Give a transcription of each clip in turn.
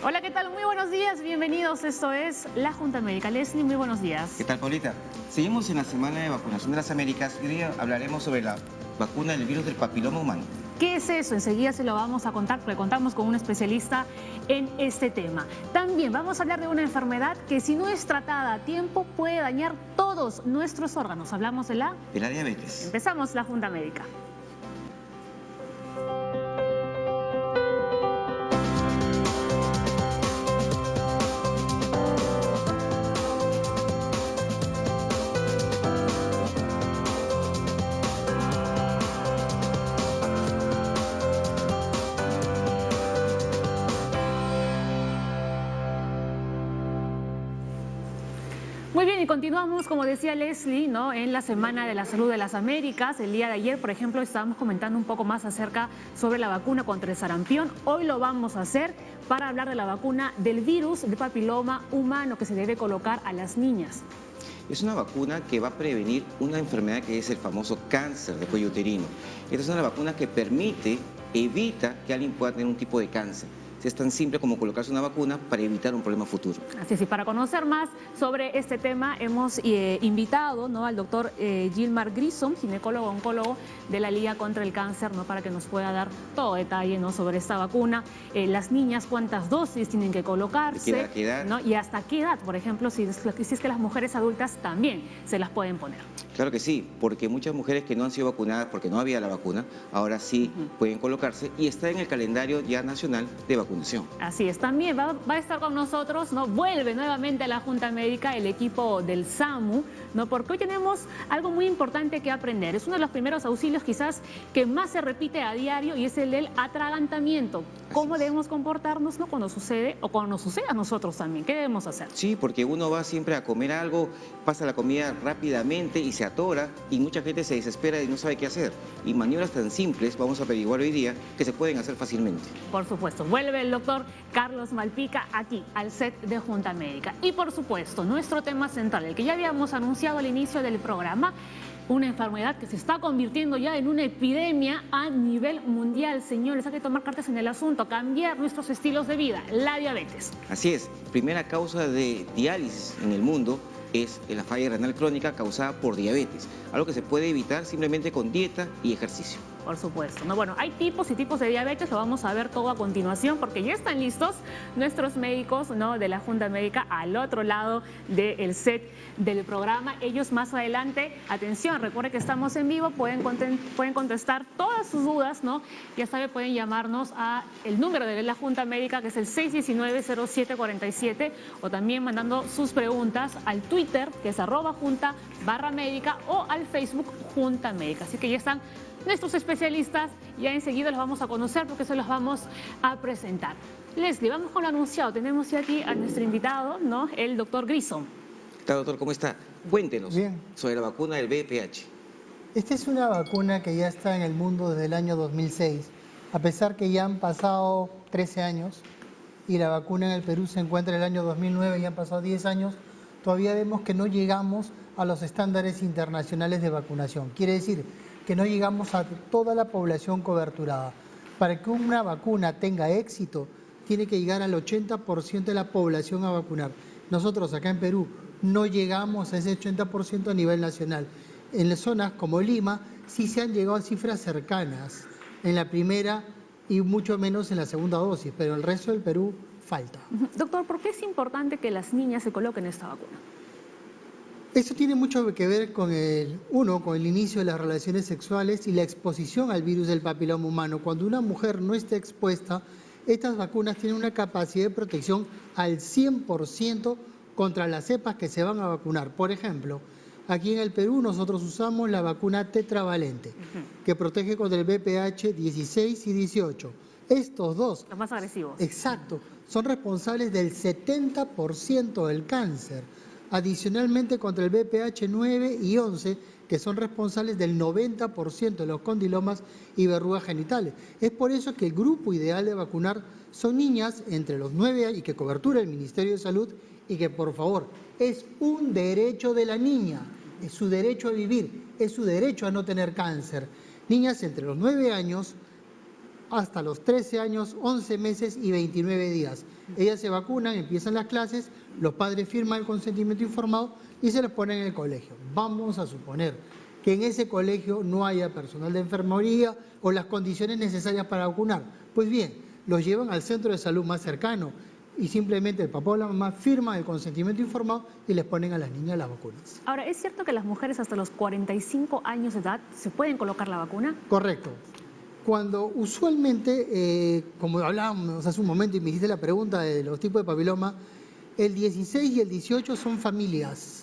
Hola, ¿qué tal? Muy buenos días, bienvenidos. Esto es La Junta Médica. Leslie, muy buenos días. ¿Qué tal, Paulita? Seguimos en la semana de vacunación de las Américas y hoy día hablaremos sobre la vacuna del virus del papiloma humano. ¿Qué es eso? Enseguida se lo vamos a contar porque contamos con un especialista en este tema. También vamos a hablar de una enfermedad que si no es tratada a tiempo puede dañar todos nuestros órganos. Hablamos de la diabetes. Empezamos La Junta Médica. Muy bien, y continuamos, como decía Leslie, ¿no?, en la Semana de la Salud de las Américas. El día de ayer, por ejemplo, estábamos comentando un poco más acerca sobre la vacuna contra el sarampión. Hoy lo vamos a hacer para hablar de la vacuna del virus del papiloma humano que se debe colocar a las niñas. Es una vacuna que va a prevenir una enfermedad que es el famoso cáncer de cuello uterino. Esta es una vacuna que evita que alguien pueda tener un tipo de cáncer. Es tan simple como colocarse una vacuna para evitar un problema futuro. Así es, y para conocer más sobre este tema hemos invitado, ¿no?, al doctor Gilmar Grissom, ginecólogo oncólogo de la Liga contra el Cáncer, ¿no?, para que nos pueda dar todo detalle, ¿no?, sobre esta vacuna. Las niñas, cuántas dosis tienen que colocarse, ¿Qué edad? ¿no?, y hasta qué edad, por ejemplo, si es que las mujeres adultas también se las pueden poner. Claro que sí, porque muchas mujeres que no han sido vacunadas porque no había la vacuna, ahora sí pueden colocarse y está en el calendario ya nacional de vacunación. Así es, también va a estar con nosotros, ¿no?, vuelve nuevamente a la Junta Médica el equipo del SAMU, ¿no?, porque hoy tenemos algo muy importante que aprender. Es uno de los primeros auxilios quizás que más se repite a diario y es el del atragantamiento. ¿Cómo debemos comportarnos, ¿no?, cuando sucede o cuando nos sucede a nosotros también? ¿Qué debemos hacer? Sí, porque uno va siempre a comer algo, pasa la comida rápidamente y se atora y mucha gente se desespera y no sabe qué hacer. Y maniobras tan simples, vamos a averiguar hoy día, que se pueden hacer fácilmente. Por supuesto, vuelve el doctor Carlos Malpica aquí al set de Junta Médica. Y por supuesto, nuestro tema central, el que ya habíamos anunciado al inicio del programa, una enfermedad que se está convirtiendo ya en una epidemia a nivel mundial. Señores, hay que tomar cartas en el asunto, cambiar nuestros estilos de vida, la diabetes. Así es, primera causa de diálisis en el mundo es la falla renal crónica causada por diabetes, algo que se puede evitar simplemente con dieta y ejercicio. Por supuesto, ¿no? Bueno, hay tipos y tipos de diabetes, lo vamos a ver todo a continuación porque ya están listos nuestros médicos, ¿no?, de la Junta Médica al otro lado del set del programa. Ellos más adelante, atención, recuerden que estamos en vivo, pueden contestar todas sus dudas, ¿no? Ya sabe, pueden llamarnos a el número de la Junta Médica, que es el 619-0747, o también mandando sus preguntas al Twitter, que es @junta_médica, o al Facebook Junta Médica. Así que ya están nuestros especialistas, ya enseguida los vamos a conocer porque se los vamos a presentar. Leslie, vamos con lo anunciado. Tenemos ya aquí a nuestro invitado, ¿no?, el doctor Grissom. ¿Qué tal, doctor? ¿Cómo está? Cuéntenos sobre la vacuna del VPH. Esta es una vacuna que ya está en el mundo desde el año 2006, a pesar que ya han pasado 13 años y la vacuna en el Perú se encuentra en el año 2009 y han pasado 10 años, todavía vemos que no llegamos a los estándares internacionales de vacunación. Quiere decir que no llegamos a toda la población coberturada. Para que una vacuna tenga éxito, tiene que llegar al 80% de la población a vacunar. Nosotros acá en Perú no llegamos a ese 80% a nivel nacional. En las zonas como Lima sí se han llegado a cifras cercanas en la primera y mucho menos en la segunda dosis, pero el resto del Perú falta. Doctor, ¿por qué es importante que las niñas se coloquen esta vacuna? Esto tiene mucho que ver con con el inicio de las relaciones sexuales y la exposición al virus del papiloma humano. Cuando una mujer no está expuesta, estas vacunas tienen una capacidad de protección al 100% contra las cepas que se van a vacunar. Por ejemplo, aquí en el Perú nosotros usamos la vacuna tetravalente, que protege contra el VPH 16 y 18. Estos dos, Los más agresivos. exacto, son responsables del 70% del cáncer. Adicionalmente contra el VPH 9 y 11, que son responsables del 90% de los condilomas y verrugas genitales. Es por eso que el grupo ideal de vacunar son niñas entre los 9 años y que cobertura el Ministerio de Salud y que, por favor, es un derecho de la niña, es su derecho a vivir, es su derecho a no tener cáncer. Niñas entre los 9 años hasta los 13 años, 11 meses y 29 días. Ellas se vacunan, empiezan las clases, los padres firman el consentimiento informado y se les pone en el colegio. Vamos a suponer que en ese colegio no haya personal de enfermería o las condiciones necesarias para vacunar. Pues bien, los llevan al centro de salud más cercano y simplemente el papá o la mamá firman el consentimiento informado y les ponen a las niñas las vacunas. Ahora, ¿es cierto que las mujeres hasta los 45 años de edad se pueden colocar la vacuna? Correcto. Cuando usualmente, como hablábamos hace un momento y me hiciste la pregunta de los tipos de papiloma, el 16 y el 18 son familias.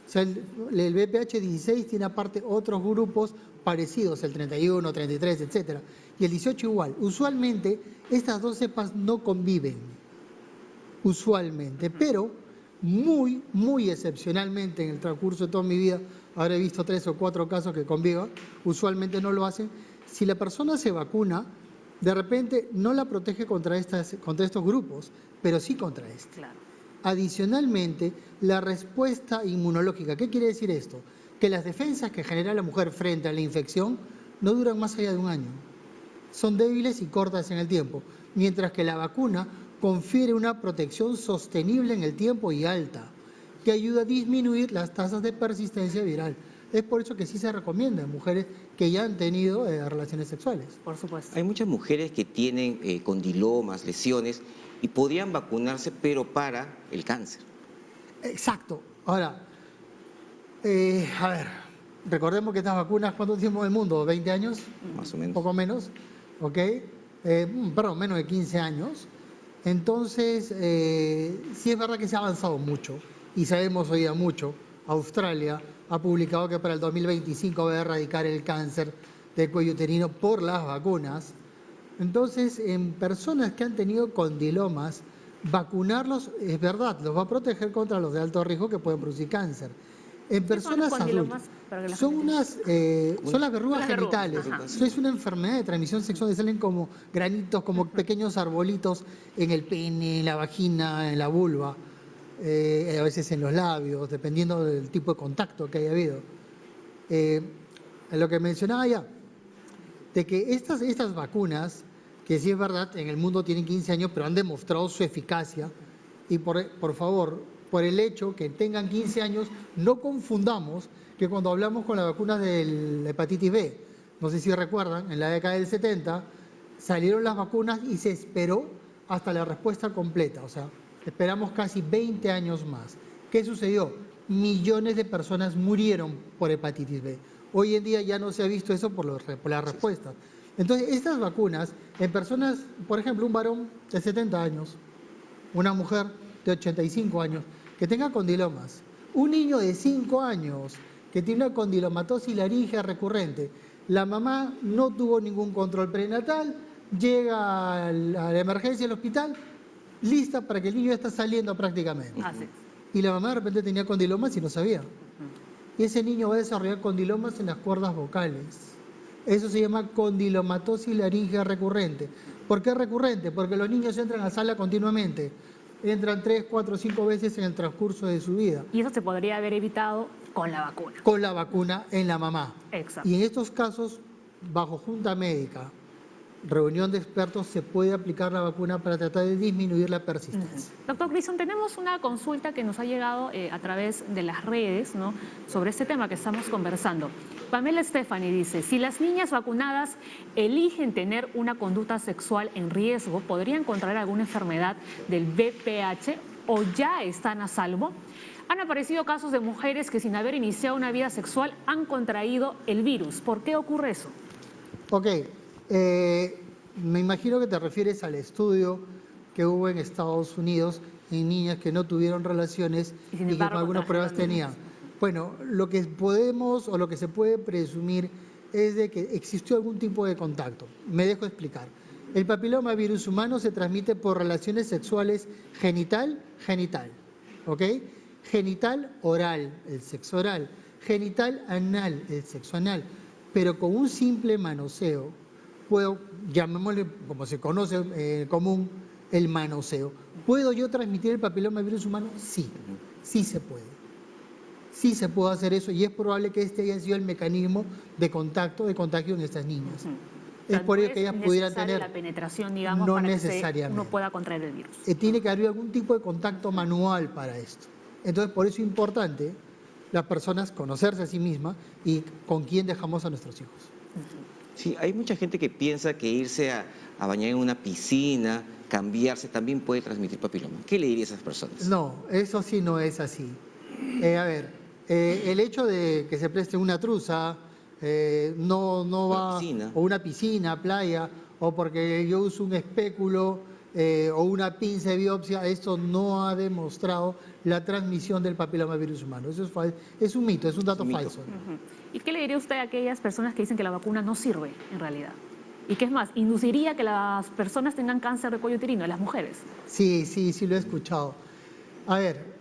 O sea, el VPH 16 tiene aparte otros grupos parecidos, el 31, 33, etcétera. Y el 18 igual. Usualmente estas dos cepas no conviven. Usualmente. Pero muy excepcionalmente en el transcurso de toda mi vida, habré visto 3 o 4 casos que convivan. Usualmente no lo hacen. Si la persona se vacuna, de repente no la protege contra estos grupos, pero sí contra este. Claro. Adicionalmente, la respuesta inmunológica. ¿Qué quiere decir esto? Que las defensas que genera la mujer frente a la infección no duran más allá de un año. Son débiles y cortas en el tiempo, mientras que la vacuna confiere una protección sostenible en el tiempo y alta, que ayuda a disminuir las tasas de persistencia viral. Es por eso que sí se recomienda en mujeres que ya han tenido relaciones sexuales. Por supuesto. Hay muchas mujeres que tienen condilomas, lesiones, y podrían vacunarse, pero para el cáncer. Exacto. Ahora, a ver, recordemos que estas vacunas, ¿cuánto tiempo en el mundo? ¿20 años? Más o menos. Un poco menos, ¿ok? Perdón, menos de 15 años. Entonces, sí es verdad que se ha avanzado mucho y sabemos hoy día mucho. Australia ha publicado que para el 2025 va a erradicar el cáncer del cuello uterino por las vacunas. Entonces, en personas que han tenido condilomas, vacunarlos, es verdad, los va a proteger contra los de alto riesgo que pueden producir cáncer. En personas adultas, son las verrugas genitales. Es una enfermedad de transmisión sexual que salen como granitos, como pequeños arbolitos en el pene, en la vagina, en la vulva, a veces en los labios, dependiendo del tipo de contacto que haya habido. Lo que mencionaba ya, de que estas vacunas, que sí es verdad, en el mundo tienen 15 años, pero han demostrado su eficacia, y por favor, por el hecho que tengan 15 años, no confundamos que cuando hablamos con las vacunas de la hepatitis B, no sé si recuerdan, en la década del 70, salieron las vacunas y se esperó hasta la respuesta completa, o sea, esperamos casi 20 años más. ¿Qué sucedió? Millones de personas murieron por hepatitis B. Hoy en día ya no se ha visto eso por las respuestas. Entonces, estas vacunas, en personas, por ejemplo, un varón de 70 años, una mujer de 85 años, que tenga condilomas, un niño de 5 años que tiene una condilomatosis laríngea recurrente, la mamá no tuvo ningún control prenatal, llega a la emergencia del hospital, lista para que el niño ya está saliendo prácticamente. Así. Y la mamá de repente tenía condilomas y no sabía. Y ese niño va a desarrollar condilomas en las cuerdas vocales. Eso se llama condilomatosis laríngea recurrente. ¿Por qué recurrente? Porque los niños entran a sala continuamente. Entran 3, 4, 5 veces en el transcurso de su vida. Y eso se podría haber evitado con la vacuna. Con la vacuna en la mamá. Exacto. Y en estos casos, bajo junta médica, reunión de expertos, se puede aplicar la vacuna para tratar de disminuir la persistencia. Doctor Grison, tenemos una consulta que nos ha llegado a través de las redes, ¿no?, sobre este tema que estamos conversando. Pamela Stephanie dice, si las niñas vacunadas eligen tener una conducta sexual en riesgo, ¿podrían contraer alguna enfermedad del VPH o ya están a salvo? Han aparecido casos de mujeres que sin haber iniciado una vida sexual han contraído el virus. ¿Por qué ocurre eso? Ok. Me imagino que te refieres al estudio que hubo en Estados Unidos en niñas que no tuvieron relaciones y que con algunas pruebas tenían. Bueno, lo que podemos o lo que se puede presumir es de que existió algún tipo de contacto. Me dejo explicar. El papiloma virus humano se transmite por relaciones sexuales genital, ¿ok? Genital oral, el sexo oral. Genital anal, el sexo anal. Pero con un simple manoseo, puedo, llamémosle como se conoce común, el manoseo. ¿Puedo yo transmitir el papiloma virus humano? Sí, sí se puede. Sí se puede hacer eso y es probable que este haya sido el mecanismo de contagio en estas niñas. O sea, es por no ello que ellas pudieran necesaria tener... la penetración, digamos, No para que necesariamente. uno pueda contraer el virus. Tiene que haber algún tipo de contacto manual para esto. Entonces, por eso es importante las personas conocerse a sí mismas y con quién dejamos a nuestros hijos. Sí, hay mucha gente que piensa que irse a bañar en una piscina, cambiarse, también puede transmitir papiloma. ¿Qué le diría a esas personas? No, eso sí no es así. El hecho de que se preste una truza, no va, Piscina. o una piscina, playa, o porque yo uso un espéculo o una pinza de biopsia, esto no ha demostrado la transmisión del papilomavirus humano. Eso es un mito, es un dato Es un mito. falso. Ujú. ¿Y qué le diría usted a aquellas personas que dicen que la vacuna no sirve en realidad? Y que es más, induciría que las personas tengan cáncer de cuello uterino, las mujeres. Sí, lo he escuchado. A ver,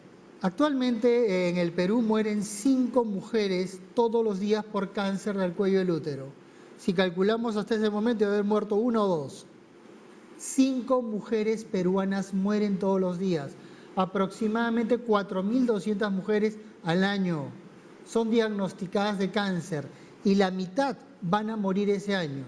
actualmente en el Perú mueren 5 mujeres todos los días por cáncer del cuello del útero. Si calculamos hasta ese momento, debe haber muerto 1 o 2. 5 mujeres peruanas mueren todos los días. Aproximadamente 4.200 mujeres al año son diagnosticadas de cáncer y la mitad van a morir ese año.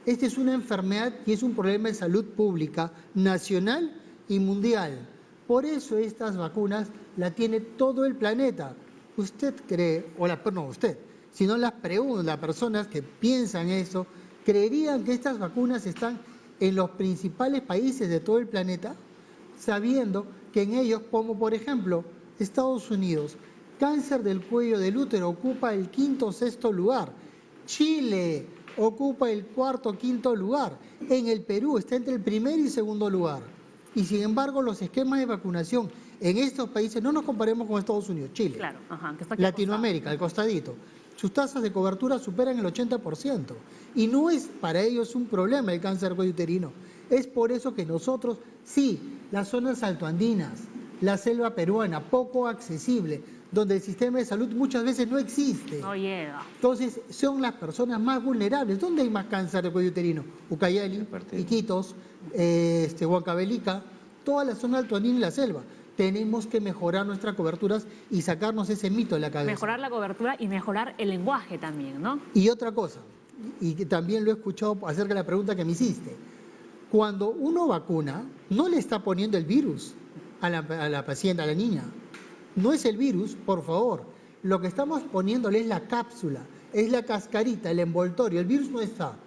Esta es una enfermedad y es un problema de salud pública nacional y mundial. Por eso estas vacunas la tiene todo el planeta. ¿Usted cree, no usted, sino las personas que piensan eso, creerían que estas vacunas están en los principales países de todo el planeta, sabiendo que en ellos, como por ejemplo Estados Unidos, cáncer del cuello del útero ocupa el 5º o 6º lugar, Chile ocupa el 4º o 5º lugar, en el Perú está entre el 1er y 2º lugar, y sin embargo los esquemas de vacunación en estos países, no nos comparemos con Estados Unidos, Chile, Claro, ajá, que está aquí Latinoamérica, al costadito, sus tasas de cobertura superan el 80%. Y no es para ellos un problema el cáncer de cuello uterino. Es por eso que nosotros, sí, las zonas altoandinas, la selva peruana, poco accesible, donde el sistema de salud muchas veces no existe. No llega. Entonces, son las personas más vulnerables. ¿Dónde hay más cáncer de cuello uterino? Ucayali, Iquitos, Huancavelica, toda la zona altoandina y la selva. Tenemos que mejorar nuestras coberturas y sacarnos ese mito de la cabeza. Mejorar la cobertura y mejorar el lenguaje también, ¿no? Y otra cosa, y que también lo he escuchado acerca de la pregunta que me hiciste. Cuando uno vacuna, no le está poniendo el virus a la paciente, a la niña. No es el virus, por favor. Lo que estamos poniéndole es la cápsula, es la cascarita, el envoltorio. El virus no está.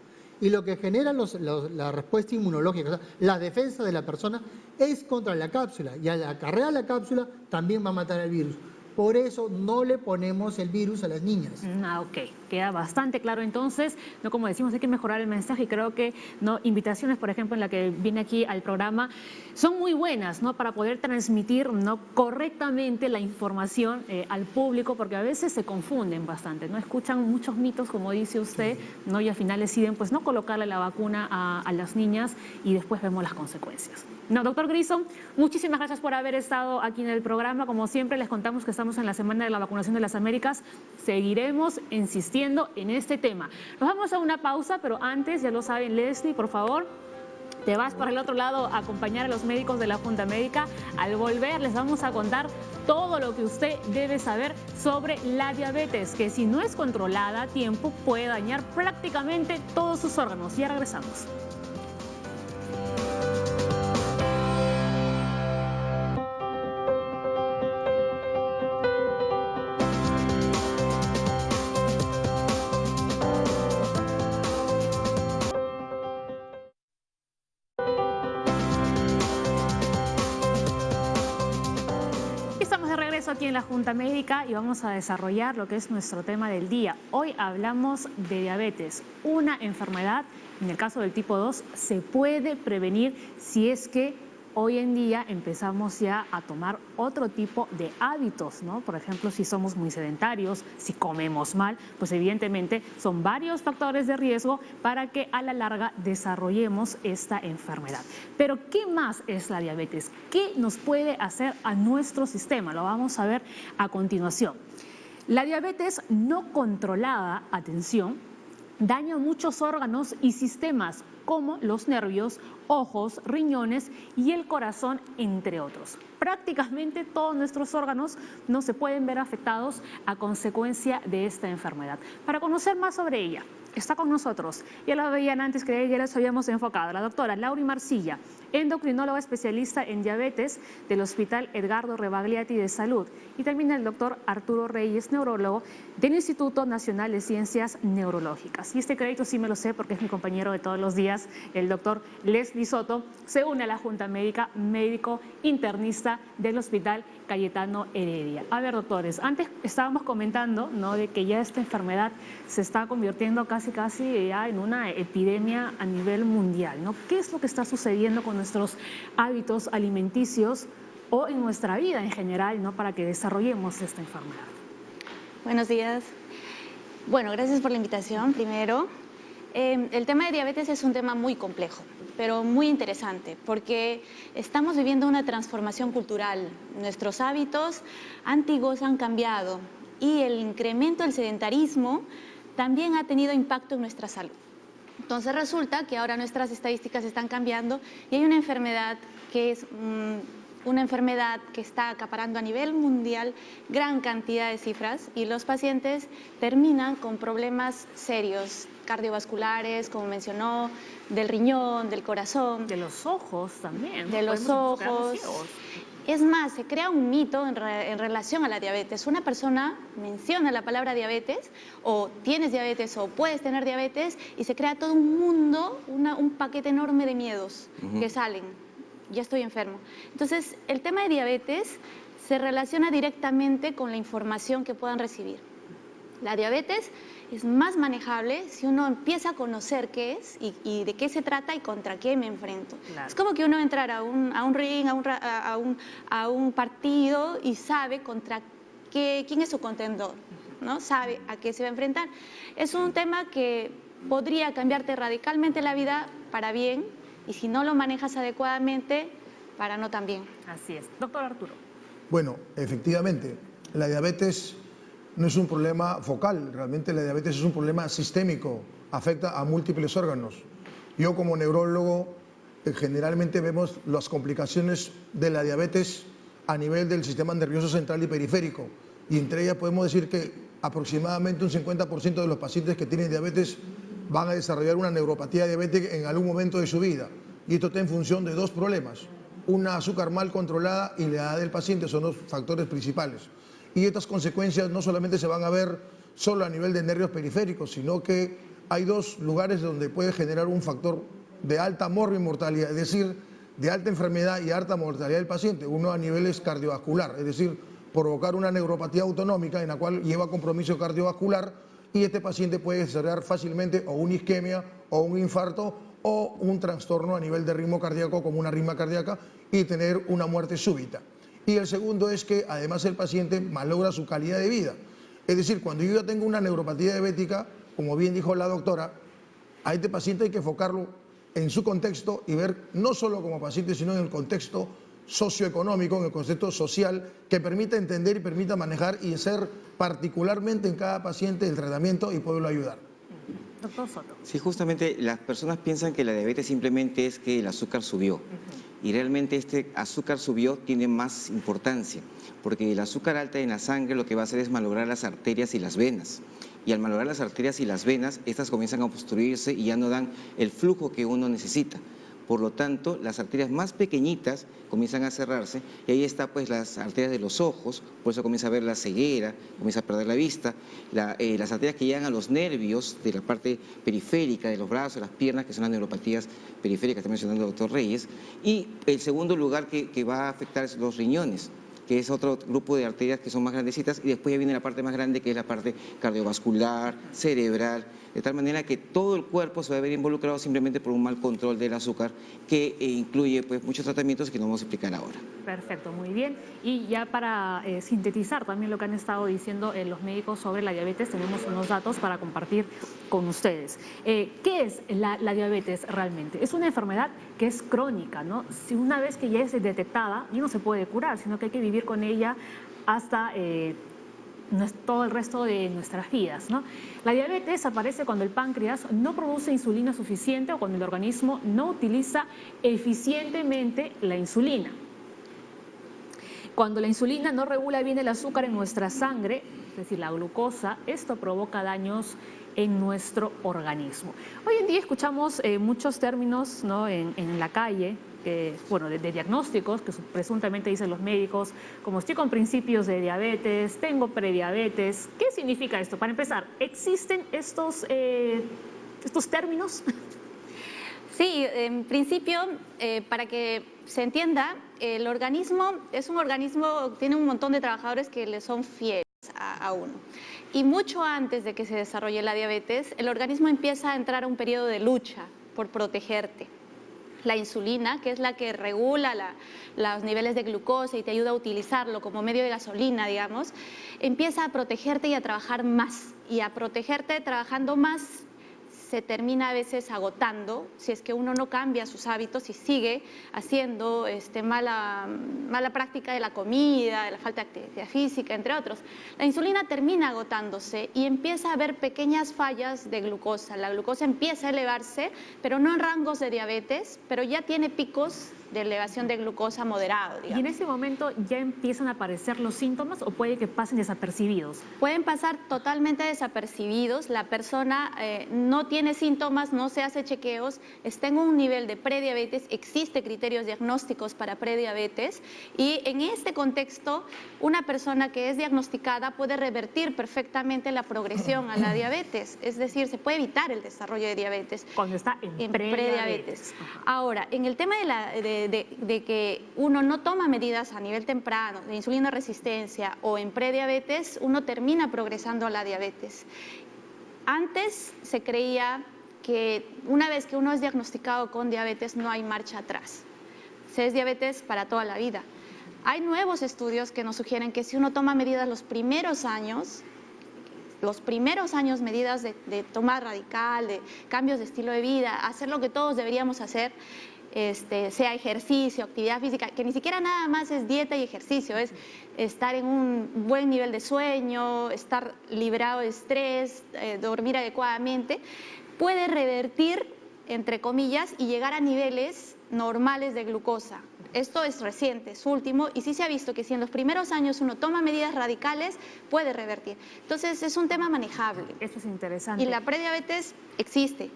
Y lo que genera la respuesta inmunológica, o sea, la defensa de la persona, es contra la cápsula. Y al acarrear la cápsula, también va a matar al virus. Por eso no le ponemos el virus a las niñas. Ok, queda bastante claro entonces, no, como decimos, hay que mejorar el mensaje y creo que no invitaciones, por ejemplo, en la que viene aquí al programa, son muy buenas, ¿no? Para poder transmitir, ¿no?, correctamente la información al público, porque a veces se confunden bastante, ¿no? Escuchan muchos mitos, como dice usted, ¿no? Y al final deciden pues no colocarle la vacuna a las niñas y después vemos las consecuencias. No, doctor Grison, muchísimas gracias por haber estado aquí en el programa. Como siempre, les contamos que estamos en la Semana de la Vacunación de las Américas. Seguiremos insistiendo en este tema. Nos vamos a una pausa, pero antes, ya lo saben, Leslie, por favor, te vas para el otro lado a acompañar a los médicos de la Junta Médica. Al volver, les vamos a contar todo lo que usted debe saber sobre la diabetes, que si no es controlada a tiempo, puede dañar prácticamente todos sus órganos. Ya regresamos. Aquí en la Junta Médica y vamos a desarrollar lo que es nuestro tema del día. Hoy hablamos de diabetes, una enfermedad, en el caso del tipo 2, se puede prevenir si es que hoy en día empezamos ya a tomar otro tipo de hábitos, ¿no? Por ejemplo, si somos muy sedentarios, si comemos mal, pues evidentemente son varios factores de riesgo para que a la larga desarrollemos esta enfermedad. Pero, ¿qué más es la diabetes? ¿Qué nos puede hacer a nuestro sistema? Lo vamos a ver a continuación. La diabetes no controlada, atención, daña muchos órganos y sistemas como los nervios, ojos, riñones y el corazón, entre otros. Prácticamente todos nuestros órganos no se pueden ver afectados a consecuencia de esta enfermedad. Para conocer más sobre ella, está con nosotros. Ya lo veían antes, que ya los habíamos enfocado. La doctora Lauri Marcilla, endocrinóloga especialista en diabetes del Hospital Edgardo Rebagliati de Salud. Y también el doctor Arturo Reyes, neurólogo del Instituto Nacional de Ciencias Neurológicas. Y este crédito sí me lo sé porque es mi compañero de todos los días, el doctor Leslie Soto, se une a la Junta Médica, médico internista del Hospital Cayetano Heredia. A ver, doctores, antes estábamos comentando, ¿no?, de que ya esta enfermedad se está convirtiendo casi ya en una epidemia a nivel mundial, ¿no? ¿Qué es lo que está sucediendo con nuestros hábitos alimenticios o en nuestra vida en general, ¿no?, para que desarrollemos esta enfermedad? Buenos días. Bueno, gracias por la invitación, primero. El tema de diabetes es un tema muy complejo, pero muy interesante, porque estamos viviendo una transformación cultural. Nuestros hábitos antiguos han cambiado y el incremento del sedentarismo también ha tenido impacto en nuestra salud. Entonces resulta que ahora nuestras estadísticas están cambiando y hay una enfermedad que es una enfermedad que está acaparando a nivel mundial gran cantidad de cifras y los pacientes terminan con problemas serios, cardiovasculares, como mencionó, del riñón, del corazón. De los ojos también. De los ojos. Es más, se crea un mito en relación a la diabetes. Una persona menciona la palabra diabetes, o tienes diabetes, o puedes tener diabetes, y se crea todo un mundo, un paquete enorme de miedos que salen. Ya estoy enfermo. Entonces, el tema de diabetes se relaciona directamente con la información que puedan recibir. La diabetes es más manejable si uno empieza a conocer qué es y de qué se trata y contra qué me enfrento. Claro. Es como que uno entrar a un ring, a un partido y sabe quién es su contendor, ¿no? Sabe a qué se va a enfrentar. Es un tema que podría cambiarte radicalmente la vida para bien y si no lo manejas adecuadamente, para no tan bien. Así es. Doctor Arturo. Bueno, efectivamente, la diabetes no es un problema focal, realmente la diabetes es un problema sistémico, afecta a múltiples órganos. Yo como neurólogo generalmente vemos las complicaciones de la diabetes a nivel del sistema nervioso central y periférico y entre ellas podemos decir que aproximadamente un 50% de los pacientes que tienen diabetes van a desarrollar una neuropatía diabética en algún momento de su vida y esto está en función de dos problemas, una azúcar mal controlada y la edad del paciente son los factores principales. Y estas consecuencias no solamente se van a ver solo a nivel de nervios periféricos, sino que hay dos lugares donde puede generar un factor de alta morbimortalidad, es decir, de alta enfermedad y alta mortalidad del paciente. Uno a niveles cardiovascular, es decir, provocar una neuropatía autonómica en la cual lleva compromiso cardiovascular y este paciente puede desarrollar fácilmente o una isquemia o un infarto o un trastorno a nivel de ritmo cardíaco como una arritmia cardíaca y tener una muerte súbita. Y el segundo es que además el paciente malogra su calidad de vida. Es decir, cuando yo ya tengo una neuropatía diabética, como bien dijo la doctora, a este paciente hay que enfocarlo en su contexto y ver no solo como paciente, sino en el contexto socioeconómico, en el contexto social, que permita entender y permita manejar y hacer particularmente en cada paciente el tratamiento y poderlo ayudar. Doctor Soto. Sí, justamente las personas piensan que la diabetes simplemente es que el azúcar subió. Y realmente este azúcar subió tiene más importancia, porque el azúcar alta en la sangre lo que va a hacer es malograr las arterias y las venas. Y al malograr las arterias y las venas, estas comienzan a obstruirse y ya no dan el flujo que uno necesita. Por lo tanto, las arterias más pequeñitas comienzan a cerrarse y ahí está pues las arterias de los ojos, por eso comienza a ver la ceguera, comienza a perder la vista, las arterias que llegan a los nervios de la parte periférica, de los brazos, las piernas, que son las neuropatías periféricas, está mencionando el doctor Reyes, y el segundo lugar que va a afectar es los riñones, que es otro grupo de arterias que son más grandecitas, y después ya viene la parte más grande, que es la parte cardiovascular, cerebral, de tal manera que todo el cuerpo se va a ver involucrado simplemente por un mal control del azúcar, que incluye pues muchos tratamientos que no vamos a explicar ahora. Perfecto, muy bien. Y ya para sintetizar también lo que han estado diciendo los médicos sobre la diabetes, tenemos unos datos para compartir con ustedes. ¿Qué es la diabetes realmente? Es una enfermedad que es crónica, ¿no? Si una vez que ya es detectada, ya no se puede curar, sino que hay que vivir con ella hasta todo el resto de nuestras vidas, ¿no? La diabetes aparece cuando el páncreas no produce insulina suficiente o cuando el organismo no utiliza eficientemente la insulina. Cuando la insulina no regula bien el azúcar en nuestra sangre, es decir, la glucosa, esto provoca daños en nuestro organismo. Hoy en día escuchamos muchos términos, ¿no?, en la calle, bueno, de diagnósticos que presuntamente dicen los médicos, como estoy con principios de diabetes, tengo prediabetes. ¿Qué significa esto? Para empezar, ¿existen estos términos? Sí, en principio, para que se entienda, el organismo es un organismo, tiene un montón de trabajadores que le son fieles a uno. Y mucho antes de que se desarrolle la diabetes, el organismo empieza a entrar a un periodo de lucha por protegerte. La insulina, que es la que regula los niveles de glucosa y te ayuda a utilizarlo como medio de gasolina, digamos, empieza a protegerte y a trabajar más. Y a protegerte trabajando más se termina a veces agotando si es que uno no cambia sus hábitos y sigue haciendo mala práctica de la comida, de la falta de actividad física, entre otros. La insulina termina agotándose y empieza a haber pequeñas fallas de glucosa. La glucosa empieza a elevarse, pero no en rangos de diabetes, pero ya tiene picos de elevación de glucosa moderado, digamos. ¿Y en ese momento ya empiezan a aparecer los síntomas o puede que pasen desapercibidos? Pueden pasar totalmente desapercibidos. La persona no tiene síntomas, no se hace chequeos, está en un nivel de prediabetes, existe criterios diagnósticos para prediabetes y en este contexto una persona que es diagnosticada puede revertir perfectamente la progresión a la diabetes, es decir, se puede evitar el desarrollo de diabetes. Cuando está en prediabetes. Ahora, en el tema de que uno no toma medidas a nivel temprano, de insulina resistencia o en prediabetes, uno termina progresando a la diabetes. Antes se creía que una vez que uno es diagnosticado con diabetes no hay marcha atrás. Se es diabetes para toda la vida. Hay nuevos estudios que nos sugieren que si uno toma medidas los primeros años, medidas de toma radical, de cambios de estilo de vida, hacer lo que todos deberíamos hacer, sea ejercicio, actividad física, que ni siquiera nada más es dieta y ejercicio, es estar en un buen nivel de sueño, estar librado de estrés, dormir adecuadamente, puede revertir, entre comillas, y llegar a niveles normales de glucosa. Esto es reciente, es último, y sí se ha visto que si en los primeros años uno toma medidas radicales, puede revertir. Entonces es un tema manejable. Eso es interesante. Y la prediabetes existe.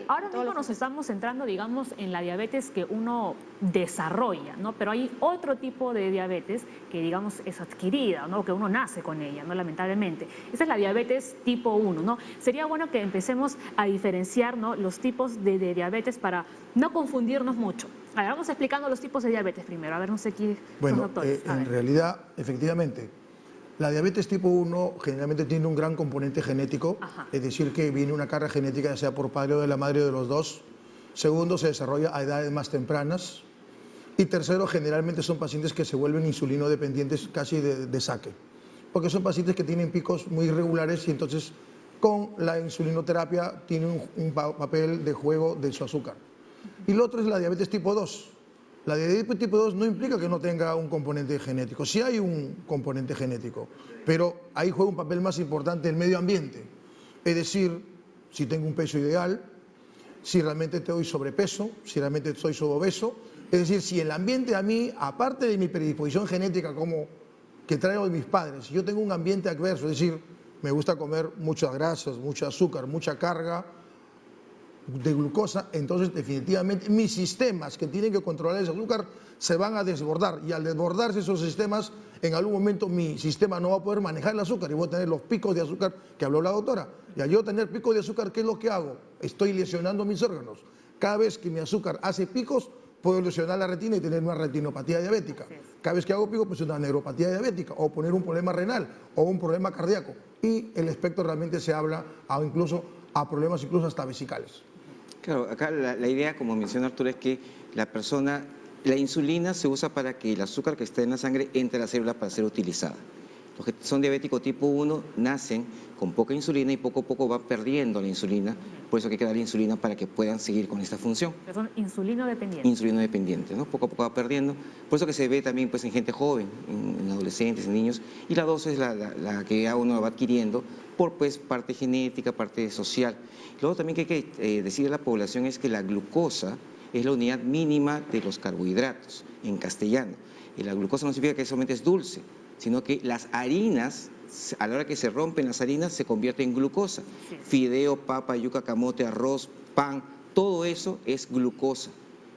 Ahora mismo nos estamos centrando, digamos, en la diabetes que uno desarrolla, ¿no? Pero hay otro tipo de diabetes que, digamos, es adquirida, ¿no? Que uno nace con ella, ¿no? Lamentablemente. Esa es la diabetes tipo 1, ¿no? Sería bueno que empecemos a diferenciar, ¿no?, los tipos de diabetes para no confundirnos mucho. A ver, vamos explicando los tipos de diabetes primero. A ver, no sé quién. Bueno, doctores. en realidad, efectivamente, la diabetes tipo 1 generalmente tiene un gran componente genético, es decir, que viene una carga genética, ya sea por padre o de la madre de los dos. Segundo, se desarrolla a edades más tempranas. Y tercero, generalmente son pacientes que se vuelven insulinodependientes casi de saque, porque son pacientes que tienen picos muy irregulares y entonces con la insulinoterapia tienen un papel de juego de su azúcar. Y lo otro es la diabetes tipo 2. La diabetes tipo 2 no implica que no tenga un componente genético, sí hay un componente genético, pero ahí juega un papel más importante el medio ambiente. Es decir, si tengo un peso ideal, si realmente estoy sobrepeso, si realmente soy obeso, es decir, si el ambiente a mí, aparte de mi predisposición genética como que traigo de mis padres, si yo tengo un ambiente adverso, es decir, me gusta comer muchas grasas, mucho azúcar, mucha carga de glucosa, entonces definitivamente mis sistemas que tienen que controlar ese azúcar se van a desbordar y al desbordarse esos sistemas, en algún momento mi sistema no va a poder manejar el azúcar y voy a tener los picos de azúcar que habló la doctora. Y al yo tener picos de azúcar, ¿qué es lo que hago? Estoy lesionando mis órganos. Cada vez que mi azúcar hace picos, puedo lesionar la retina y tener una retinopatía diabética. Cada vez que hago picos, pues una neuropatía diabética o poner un problema renal o un problema cardíaco. Y el espectro realmente se habla incluso a problemas incluso hasta vesicales. Claro, acá la idea, como menciona Arturo, es que la insulina se usa para que el azúcar que está en la sangre entre a la célula para ser utilizada. Los que son diabéticos tipo 1 nacen con poca insulina y poco a poco van perdiendo la insulina, por eso hay que dar insulina para que puedan seguir con esta función. Que son insulinodependientes. Insulinodependientes, ¿no? Poco a poco va perdiendo, por eso que se ve también pues, en gente joven, en adolescentes, en niños, y la dosis es la que ya uno va adquiriendo por pues, parte genética, parte social. Luego también que hay que decirle a la población es que la glucosa es la unidad mínima de los carbohidratos en castellano. Y la glucosa no significa que solamente es dulce, sino que las harinas, a la hora que se rompen las harinas, se convierte en glucosa. Sí. Fideo, papa, yuca, camote, arroz, pan, todo eso es glucosa.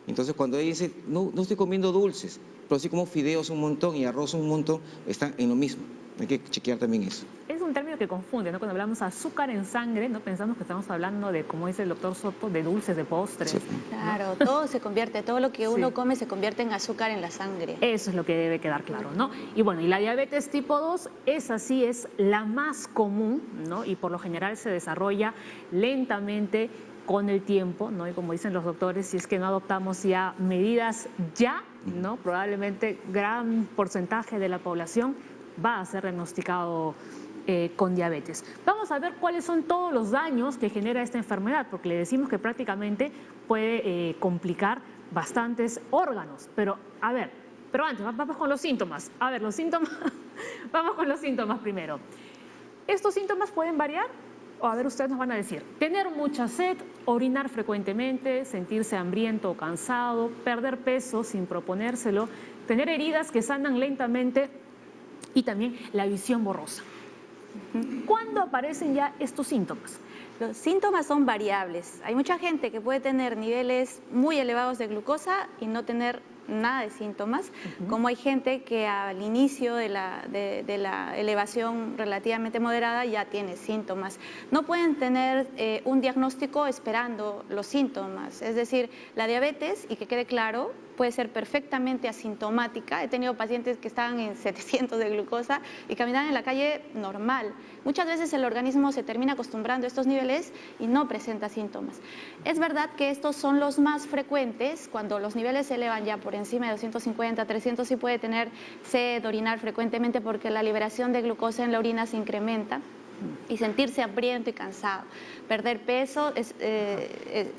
Entonces cuando ella dice, no estoy comiendo dulces, pero sí como fideos un montón y arroz un montón, están en lo mismo. Hay que chequear también eso. Es un término que confunde, ¿no? Cuando hablamos de azúcar en sangre, no pensamos que estamos hablando de, como dice el doctor Soto, de dulces, de postres. Sí. Claro, todo se convierte, todo lo que uno Sí. come se convierte en azúcar en la sangre. Eso es lo que debe quedar claro, ¿no? Y bueno, y la diabetes tipo 2, esa sí es la más común, ¿no? Y por lo general se desarrolla lentamente con el tiempo, ¿no? Y como dicen los doctores, si es que no adoptamos ya medidas ya, ¿no? Probablemente gran porcentaje de la población va a ser diagnosticado con diabetes. Vamos a ver cuáles son todos los daños que genera esta enfermedad, porque le decimos que prácticamente puede complicar bastantes órganos. Pero, a ver, pero antes, vamos con los síntomas. A ver, los síntomas, vamos con los síntomas primero. ¿Estos síntomas pueden variar? O a ver, ustedes nos van a decir, tener mucha sed, orinar frecuentemente, sentirse hambriento o cansado, perder peso sin proponérselo, tener heridas que sanan lentamente y también la visión borrosa. ¿Cuándo aparecen ya estos síntomas? Los síntomas son variables. Hay mucha gente que puede tener niveles muy elevados de glucosa y no tener nada de síntomas, como hay gente que al inicio de la elevación relativamente moderada ya tiene síntomas. No pueden tener un diagnóstico esperando los síntomas, es decir, la diabetes, y que quede claro, puede ser perfectamente asintomática. He tenido pacientes que estaban en 700 de glucosa y caminaban en la calle normal. Muchas veces el organismo se termina acostumbrando a estos niveles y no presenta síntomas. Es verdad que estos son los más frecuentes. Cuando los niveles se elevan ya por encima de 250, 300, sí puede tener sed, orinar frecuentemente porque la liberación de glucosa en la orina se incrementa, y sentirse hambriento y cansado. Perder peso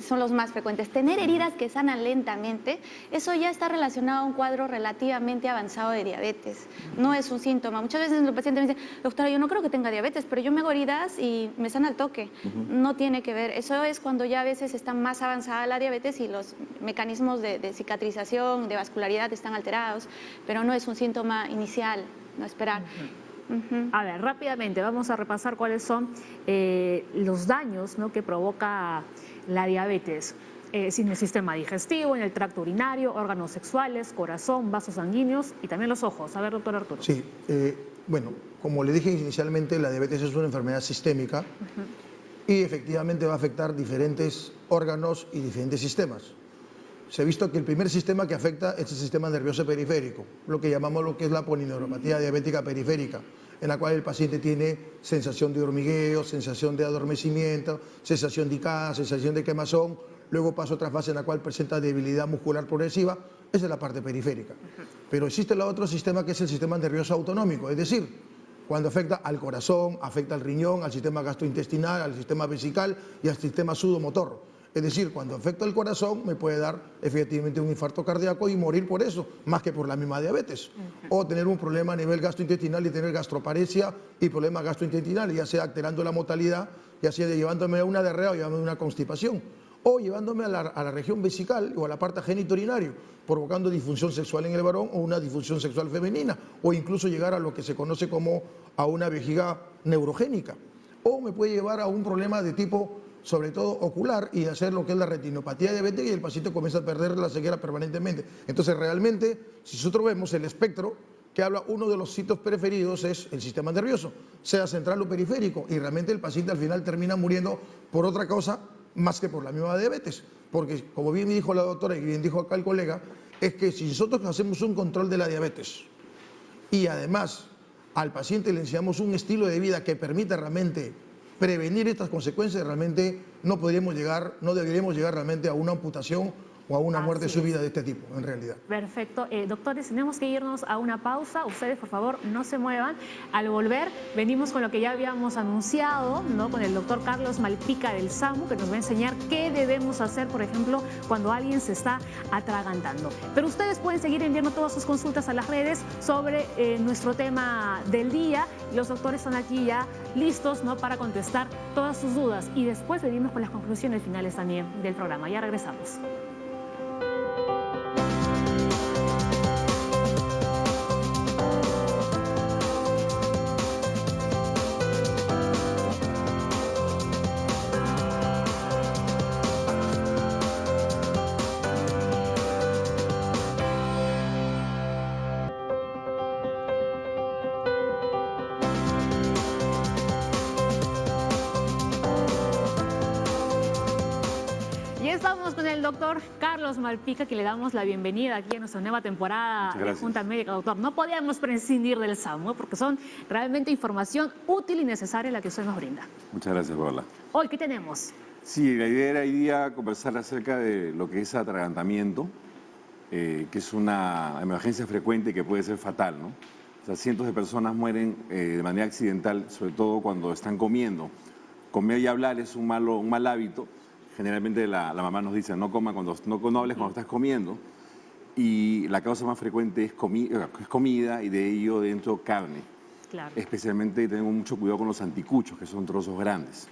son los más frecuentes. Tener heridas que sanan lentamente, eso ya está relacionado a un cuadro relativamente avanzado de diabetes. No es un síntoma. Muchas veces los pacientes me dicen, doctora, yo no creo que tenga diabetes, pero yo me hago heridas y me sana al toque. No tiene que ver. Eso es cuando ya a veces está más avanzada la diabetes y los mecanismos de cicatrización, de vascularidad están alterados, pero no es un síntoma inicial, no esperar. A ver, rápidamente vamos a repasar cuáles son los daños, ¿no?, que provoca la diabetes en el sistema digestivo, en el tracto urinario, órganos sexuales, corazón, vasos sanguíneos y también los ojos. A ver, doctor Arturo. Sí, bueno, como le dije inicialmente, la diabetes es una enfermedad sistémica y efectivamente va a afectar diferentes órganos y diferentes sistemas. Se ha visto que el primer sistema que afecta es el sistema nervioso periférico, lo que llamamos lo que es la polineuropatía diabética periférica, en la cual el paciente tiene sensación de hormigueo, sensación de adormecimiento, sensación de icada, sensación de quemazón, luego pasa otra fase en la cual presenta debilidad muscular progresiva. Esa es la parte periférica. Pero existe el otro sistema que es el sistema nervioso autonómico, es decir, cuando afecta al corazón, afecta al riñón, al sistema gastrointestinal, al sistema vesical y al sistema sudomotor. Es decir, cuando afecta el corazón me puede dar efectivamente un infarto cardíaco y morir por eso, más que por la misma diabetes. O tener un problema a nivel gastrointestinal y tener gastroparesia y problemas gastrointestinales, ya sea alterando la motilidad, ya sea llevándome a una diarrea o llevándome a una constipación. O llevándome a la región vesical o a la parte genitourinario, provocando disfunción sexual en el varón o una disfunción sexual femenina, o incluso llegar a lo que se conoce como a una vejiga neurogénica. O me puede llevar a un problema de tipo sobre todo ocular, y hacer lo que es la retinopatía diabética, y el paciente comienza a perder la ceguera permanentemente. Entonces realmente, si nosotros vemos el espectro que habla, uno de los sitios preferidos es el sistema nervioso, sea central o periférico, y realmente el paciente al final termina muriendo por otra cosa más que por la misma diabetes, porque como bien me dijo la doctora y bien dijo acá el colega, es que si nosotros hacemos un control de la diabetes y además al paciente le enseñamos un estilo de vida que permita realmente prevenir estas consecuencias, realmente no deberíamos llegar realmente a una amputación o a una muerte súbita de este tipo, en realidad. Perfecto. Doctores, tenemos que irnos a una pausa. Ustedes, por favor, no se muevan. Al volver, venimos con lo que ya habíamos anunciado, ¿no?, con el doctor Carlos Malpica del SAMU, que nos va a enseñar qué debemos hacer, por ejemplo, cuando alguien se está atragantando. Pero ustedes pueden seguir enviando todas sus consultas a las redes sobre nuestro tema del día. Los doctores están aquí ya listos, ¿no?, para contestar todas sus dudas. Y después venimos con las conclusiones finales también del programa. Ya regresamos. Estamos con el doctor Carlos Malpica, que le damos la bienvenida aquí a nuestra nueva temporada de Junta Médica. Doctor, no podíamos prescindir del SAMU, porque son realmente información útil y necesaria la que usted nos brinda. Muchas gracias, Paola. Hoy, ¿qué tenemos? Sí, la idea era hoy día conversar acerca de lo que es atragantamiento, que es una emergencia frecuente que puede ser fatal, ¿no? O sea, cientos de personas mueren de manera accidental, sobre todo cuando están comiendo. Comer y hablar es un mal hábito. Generalmente la mamá nos dice, no hables cuando estás comiendo. Y la causa más frecuente es comida y de ello dentro carne. Claro. Especialmente tenemos mucho cuidado con los anticuchos, que son trozos grandes.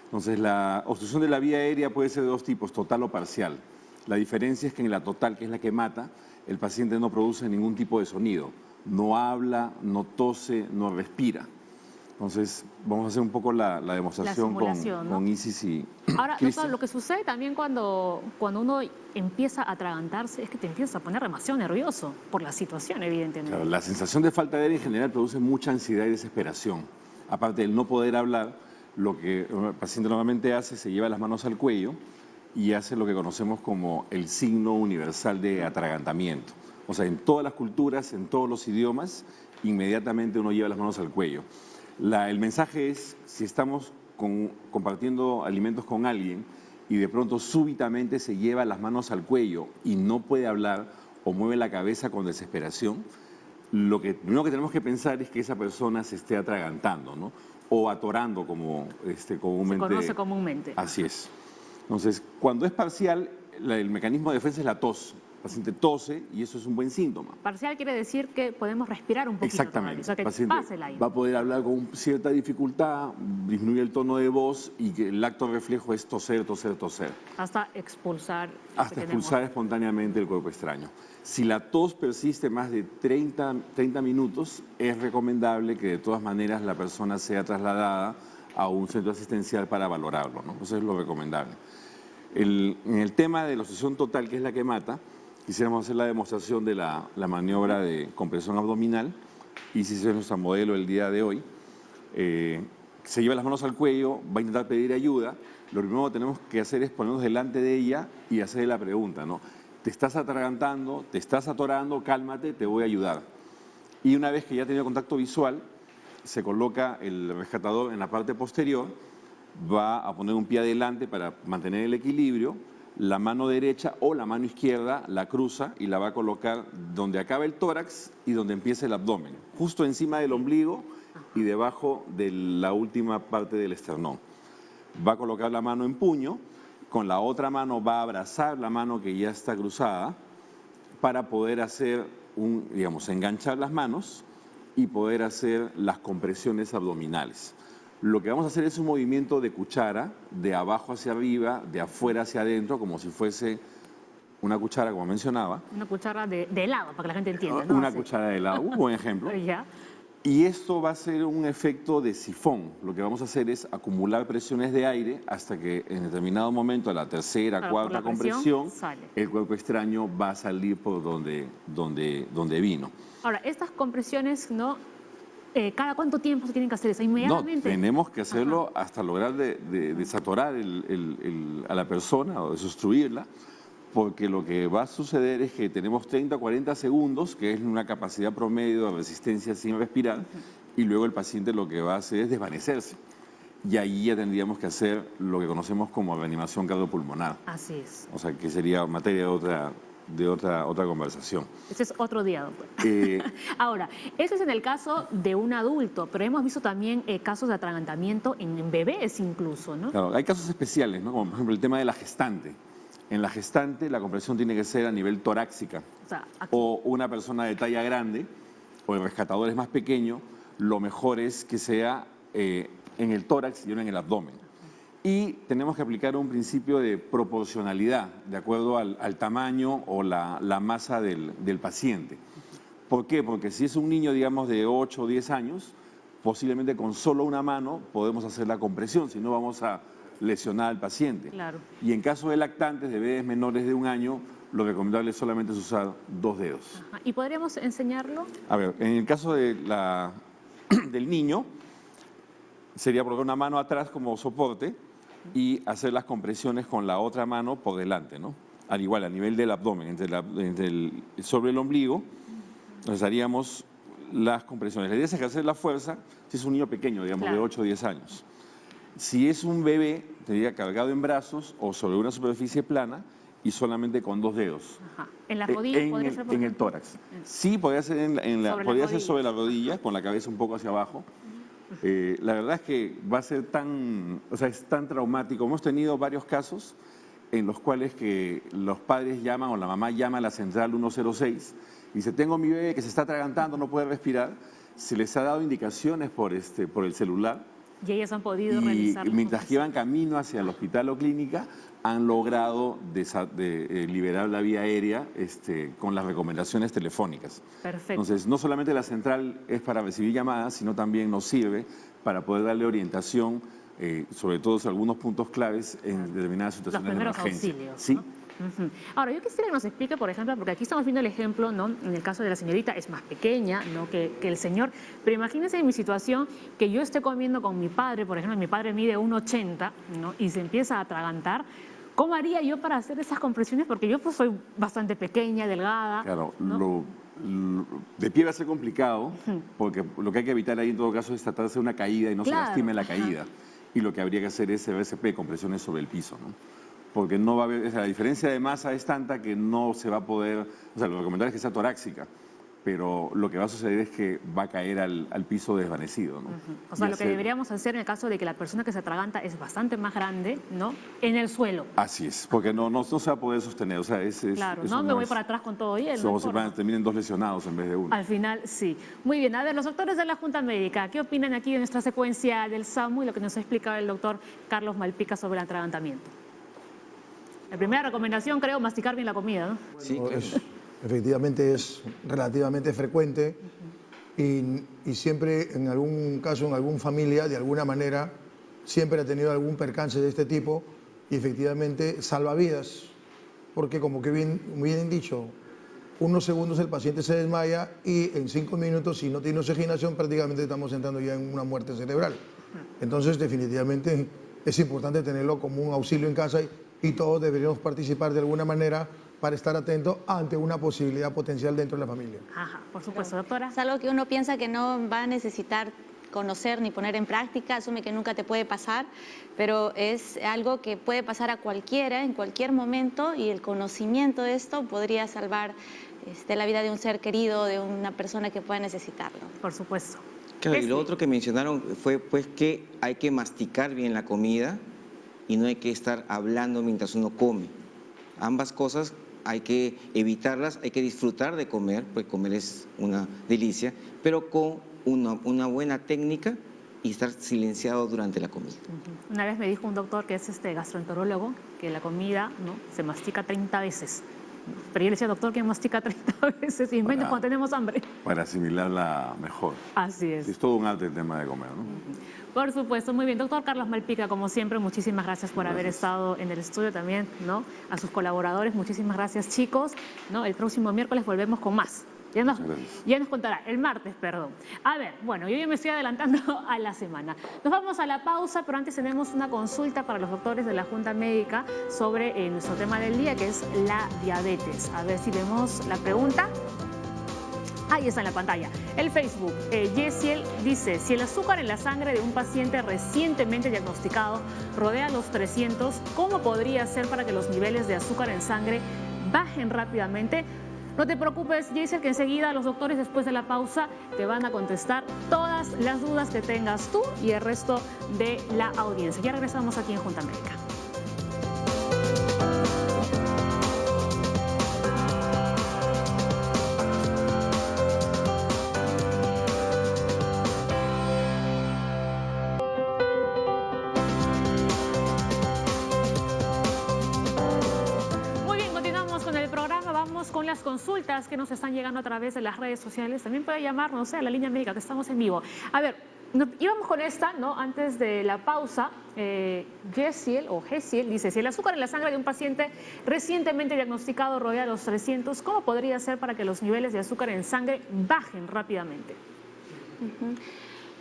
Entonces, la obstrucción de la vía aérea puede ser de dos tipos, total o parcial. La diferencia es que en la total, que es la que mata, el paciente no produce ningún tipo de sonido. No habla, no tose, no respira. Entonces, vamos a hacer un poco la demostración con Isis y Ahora, Cristian. doctor, lo que sucede también cuando uno empieza a atragantarse es que te empiezas a poner demasiado nervioso por la situación, evidentemente. Claro, la sensación de falta de aire en general produce mucha ansiedad y desesperación. Aparte del no poder hablar, lo que el paciente normalmente hace, se lleva las manos al cuello y hace lo que conocemos como el signo universal de atragantamiento. O sea, en todas las culturas, en todos los idiomas, inmediatamente uno lleva las manos al cuello. El mensaje es, si estamos compartiendo alimentos con alguien y de pronto súbitamente se lleva las manos al cuello y no puede hablar o mueve la cabeza con desesperación, lo primero que tenemos que pensar es que esa persona se esté atragantando, ¿no? O atorando, como comúnmente. Se conoce comúnmente. Así es. Entonces, cuando es parcial, el mecanismo de defensa es la tos. El paciente tose y eso es un buen síntoma. Parcial quiere decir que podemos respirar un poquito. Exactamente. Todavía, o sea, que El paciente pase el aire. va a poder hablar con cierta dificultad, disminuye el tono de voz y que el acto reflejo es toser, toser, toser. Hasta expulsar. Hasta expulsar espontáneamente el cuerpo extraño. Si la tos persiste más de 30 minutos, es recomendable que de todas maneras la persona sea trasladada a un centro asistencial para valorarlo, ¿no? Eso es lo recomendable. En el tema de la obstrucción total, que es la que mata, quisiéramos hacer la demostración de la maniobra de compresión abdominal. Y si es nuestra modelo el día de hoy, se lleva las manos al cuello, va a intentar pedir ayuda. Lo primero que tenemos que hacer es ponernos delante de ella y hacerle la pregunta, ¿no? Te estás atragantando, te estás atorando, cálmate, te voy a ayudar. Y una vez que ya ha tenido contacto visual, se coloca el rescatador en la parte posterior, va a poner un pie adelante para mantener el equilibrio, la mano derecha o la mano izquierda la cruza y la va a colocar donde acaba el tórax y donde empieza el abdomen, justo encima del ombligo y debajo de la última parte del esternón. Va a colocar la mano en puño, con la otra mano va a abrazar la mano que ya está cruzada para poder hacer enganchar las manos y poder hacer las compresiones abdominales. Lo que vamos a hacer es un movimiento de cuchara, de abajo hacia arriba, de afuera hacia adentro, como si fuese una cuchara, como mencionaba. Una cuchara de helado, para que la gente entienda, ¿no? Una cuchara de helado, un buen ejemplo. Ya. Y esto va a ser un efecto de sifón. Lo que vamos a hacer es acumular presiones de aire hasta que en determinado momento, a la tercera, cuarta compresión, el cuerpo extraño va a salir por donde vino. Ahora, estas compresiones, ¿no? ¿Cada cuánto tiempo se tienen que hacer eso? ¿Inmediatamente? No, tenemos que hacerlo hasta lograr desatorar a la persona o desobstruirla, porque lo que va a suceder es que tenemos 30 o 40 segundos, que es una capacidad promedio de resistencia sin respirar, y luego el paciente lo que va a hacer es desvanecerse. Y ahí ya tendríamos que hacer lo que conocemos como reanimación cardiopulmonar. Así es. O sea, que sería materia de otra conversación. Ese es otro día, doctor. Ahora, eso es en el caso de un adulto, pero hemos visto también casos de atragantamiento en bebés incluso, ¿no? Claro, hay casos especiales, ¿no? Como por ejemplo el tema de la gestante. En la gestante la compresión tiene que ser a nivel torácica. O una persona de talla grande o el rescatador es más pequeño, lo mejor es que sea en el tórax y no en el abdomen. Y tenemos que aplicar un principio de proporcionalidad de acuerdo al tamaño o la masa del paciente. ¿Por qué? Porque si es un niño, digamos, de 8 o 10 años, posiblemente con solo una mano podemos hacer la compresión, si no vamos a lesionar al paciente. Claro. Y en caso de lactantes, de bebés menores de 1 año, lo recomendable solamente es usar 2 dedos. Ajá. ¿Y podríamos enseñarlo? A ver, en el caso del niño, sería colocar una mano atrás como soporte, y hacer las compresiones con la otra mano por delante, ¿no? Al igual, a nivel del abdomen, sobre el ombligo, nos haríamos las compresiones. La idea es ejercer la fuerza si es un niño pequeño, digamos, Claro. de 8 o 10 años. Si es un bebé, tendría cargado en brazos o sobre una superficie plana y solamente con 2 dedos. Ajá. En las rodillas En podría el- ser, por en el ejemplo? tórax. Sí, podría ser, Sobre las sobre la rodilla, con la cabeza un poco hacia abajo. La verdad es que va a ser es tan traumático. Hemos tenido varios casos en los cuales que los padres llaman o la mamá llama a la central 106 y dice, tengo mi bebé que se está atragantando, no puede respirar. Se les ha dado indicaciones por el celular Y ellas han podido y realizar. mientras que iban camino hacia el hospital o clínica, han logrado liberar la vía aérea con las recomendaciones telefónicas. Perfecto. Entonces, no solamente la central es para recibir llamadas, sino también nos sirve para poder darle orientación, sobre todo algunos puntos claves en determinadas Los situaciones de primeros emergencia. auxilios. Sí. ¿no? Ujú. Ahora, yo quisiera que nos explique, por ejemplo, porque aquí estamos viendo el ejemplo, ¿no? En el caso de la señorita es más pequeña, ¿no? que el señor, pero imagínense en mi situación que yo esté comiendo con mi padre, por ejemplo, mi padre mide 1,80, ¿no? Y se empieza a atragantar. ¿Cómo haría yo para hacer esas compresiones? Porque yo pues soy bastante pequeña, delgada. Claro, ¿no? de pie va a ser complicado, porque lo que hay que evitar ahí en todo caso es tratar de hacer una caída y no Claro, se lastime la ajá. caída. Y lo que habría que hacer es RCP, compresiones sobre el piso, ¿no? Porque no va a haber, la diferencia de masa es tanta que no se va a poder, lo recomendable es que sea torácica, pero lo que va a suceder es que va a caer al piso desvanecido, ¿no? O sea, Y lo que hacer- deberíamos hacer en el caso de que la persona que se atraganta es bastante más grande, ¿no? En el suelo. Así es, porque no se va a poder sostener, o sea, Claro, eso no me voy es- para atrás con todo y él. o se terminen 2 lesionados en vez de 1. Al final, sí. Muy bien, a ver, los doctores de la Junta Médica, ¿qué opinan aquí de nuestra secuencia del SAMU y lo que nos ha explicado el doctor Carlos Malpica sobre el atragantamiento? La primera recomendación, creo, masticar bien la comida, ¿no? Sí, claro. Efectivamente es relativamente frecuente y siempre en algún caso, en alguna familia, de alguna manera, siempre ha tenido algún percance de este tipo y efectivamente salva vidas, porque como que bien dicho, unos segundos el paciente se desmaya y en 5 minutos, si no tiene oxigenación, prácticamente estamos entrando ya en una muerte cerebral. Entonces, definitivamente es importante tenerlo como un auxilio en casa y todos deberíamos participar de alguna manera para estar atentos ante una posibilidad potencial dentro de la familia. Ajá, por supuesto, doctora. Es algo que uno piensa que no va a necesitar conocer ni poner en práctica, asume que nunca te puede pasar, pero es algo que puede pasar a cualquiera, en cualquier momento, y el conocimiento de esto podría salvar la vida de un ser querido, de una persona que pueda necesitarlo. Por supuesto. Claro, y lo Leslie. otro que mencionaron fue pues que hay que masticar bien la comida y no hay que estar hablando mientras uno come. Ambas cosas hay que evitarlas, hay que disfrutar de comer, pues comer es una delicia, pero con una buena técnica y estar silenciado durante la comida. Una vez me dijo un doctor que es gastroenterólogo que la comida, ¿no? se mastica 30 veces. Pero yo le decía, doctor, que mastica 30 veces y menos cuando tenemos hambre. Para asimilarla mejor. Así es. Es todo un arte el tema de comer, ¿no? Por supuesto, muy bien. Doctor Carlos Malpica, como siempre, muchísimas gracias por haber estado en el estudio también, ¿no? A sus colaboradores, muchísimas gracias, chicos. ¿No? El próximo miércoles volvemos con más. Ya nos contará, el martes, perdón. A ver, bueno, yo ya me estoy adelantando a la semana. Nos vamos a la pausa, pero antes tenemos una consulta para los doctores de la Junta Médica sobre nuestro tema del día, que es la diabetes. A ver si vemos la pregunta. Ahí está en la pantalla. El Facebook, Yesiel dice, si el azúcar en la sangre de un paciente recientemente diagnosticado rodea los 300, ¿cómo podría ser para que los niveles de azúcar en sangre bajen rápidamente? No te preocupes, Yesiel, que enseguida los doctores después de la pausa te van a contestar todas las dudas que tengas tú y el resto de la audiencia. Ya regresamos aquí en Junta Médica. Con las consultas que nos están llegando a través de las redes sociales. También puede llamarnos a la línea médica, que estamos en vivo. A ver, íbamos con esta, ¿no? Antes de la pausa, Gesiel dice, si el azúcar en la sangre de un paciente recientemente diagnosticado rodea los 300, ¿cómo podría ser para que los niveles de azúcar en sangre bajen rápidamente?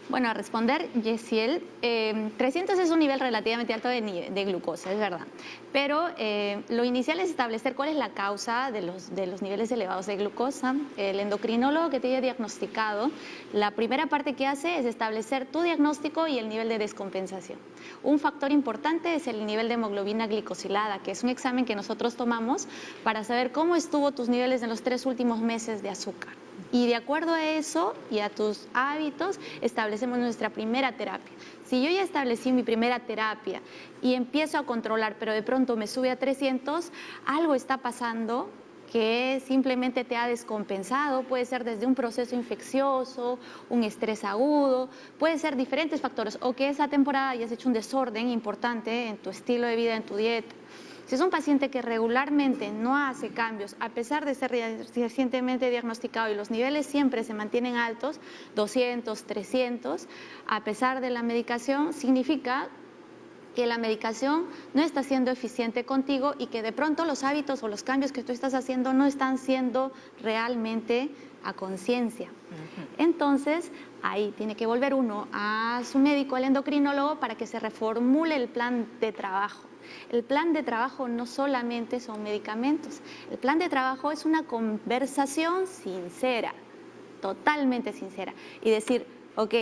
Bueno, a responder, Yesiel, 300 es un nivel relativamente alto de glucosa, es verdad. Pero lo inicial es establecer cuál es la causa de los niveles elevados de glucosa. El endocrinólogo que te haya diagnosticado, la primera parte que hace es establecer tu diagnóstico y el nivel de descompensación. Un factor importante es el nivel de hemoglobina glicosilada, que es un examen que nosotros tomamos para saber cómo estuvo tus niveles en los 3 últimos meses de azúcar. Y de acuerdo a eso y a tus hábitos, establecemos nuestra primera terapia. Si yo ya establecí mi primera terapia y empiezo a controlar, pero de pronto me sube a 300, algo está pasando que simplemente te ha descompensado. Puede ser desde un proceso infeccioso, un estrés agudo, puede ser diferentes factores, o que esa temporada hayas hecho un desorden importante en tu estilo de vida, en tu dieta. Si es un paciente que regularmente no hace cambios, a pesar de ser recientemente diagnosticado y los niveles siempre se mantienen altos, 200, 300, a pesar de la medicación, significa que la medicación no está siendo eficiente contigo y que de pronto los hábitos o los cambios que tú estás haciendo no están siendo realmente a conciencia. Entonces, ahí tiene que volver uno a su médico, al endocrinólogo, para que se reformule el plan de trabajo. El plan de trabajo no solamente son medicamentos, el plan de trabajo es una conversación sincera, totalmente sincera, y decir, ok,